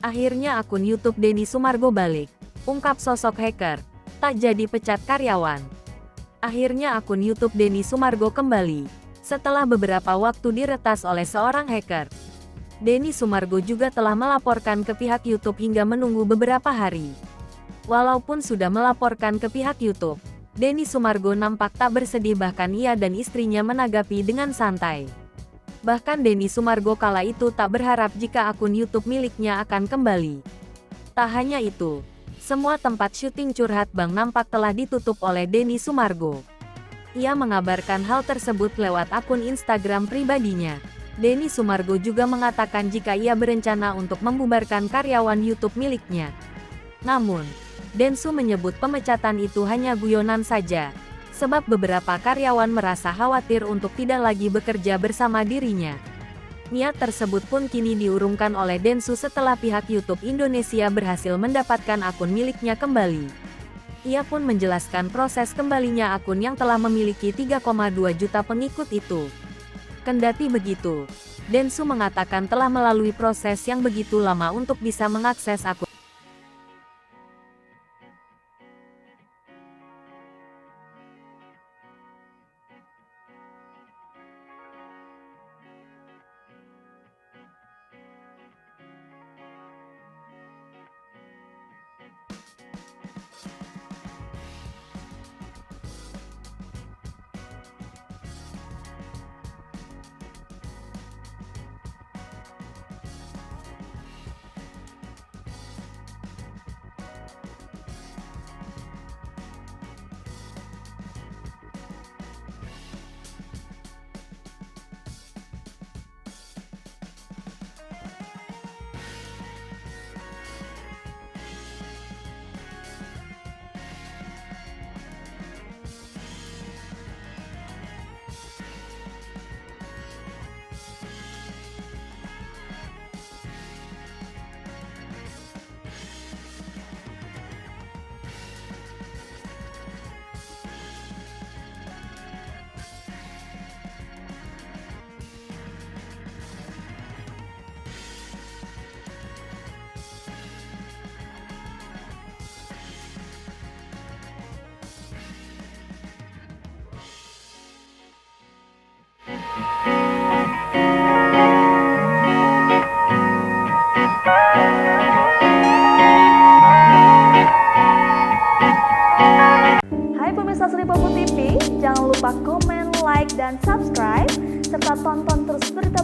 Akhirnya akun YouTube Denny Sumargo balik, ungkap sosok hacker, tak jadi pecat karyawan. Akhirnya akun YouTube Denny Sumargo kembali, setelah beberapa waktu diretas oleh seorang hacker. Denny Sumargo juga telah melaporkan ke pihak YouTube hingga menunggu beberapa hari. Walaupun sudah melaporkan ke pihak YouTube, Denny Sumargo nampak tak bersedih, bahkan ia dan istrinya menanggapi dengan santai. Bahkan Denny Sumargo kala itu tak berharap jika akun YouTube miliknya akan kembali. Tak hanya itu, semua tempat syuting curhat Bang nampak telah ditutup oleh Denny Sumargo. Ia mengabarkan hal tersebut lewat akun Instagram pribadinya. Denny Sumargo juga mengatakan jika ia berencana untuk membubarkan karyawan YouTube miliknya. Namun, Densu menyebut pemecatan itu hanya guyonan saja, sebab beberapa karyawan merasa khawatir untuk tidak lagi bekerja bersama dirinya. Niat tersebut pun kini diurungkan oleh Densu setelah pihak YouTube Indonesia berhasil mendapatkan akun miliknya kembali. Ia pun menjelaskan proses kembalinya akun yang telah memiliki 3,2 juta pengikut itu. Kendati begitu, Densu mengatakan telah melalui proses yang begitu lama untuk bisa mengakses akun. Hai pemirsa Sri Popo TV, jangan lupa komen, like, dan subscribe, serta tonton terus berita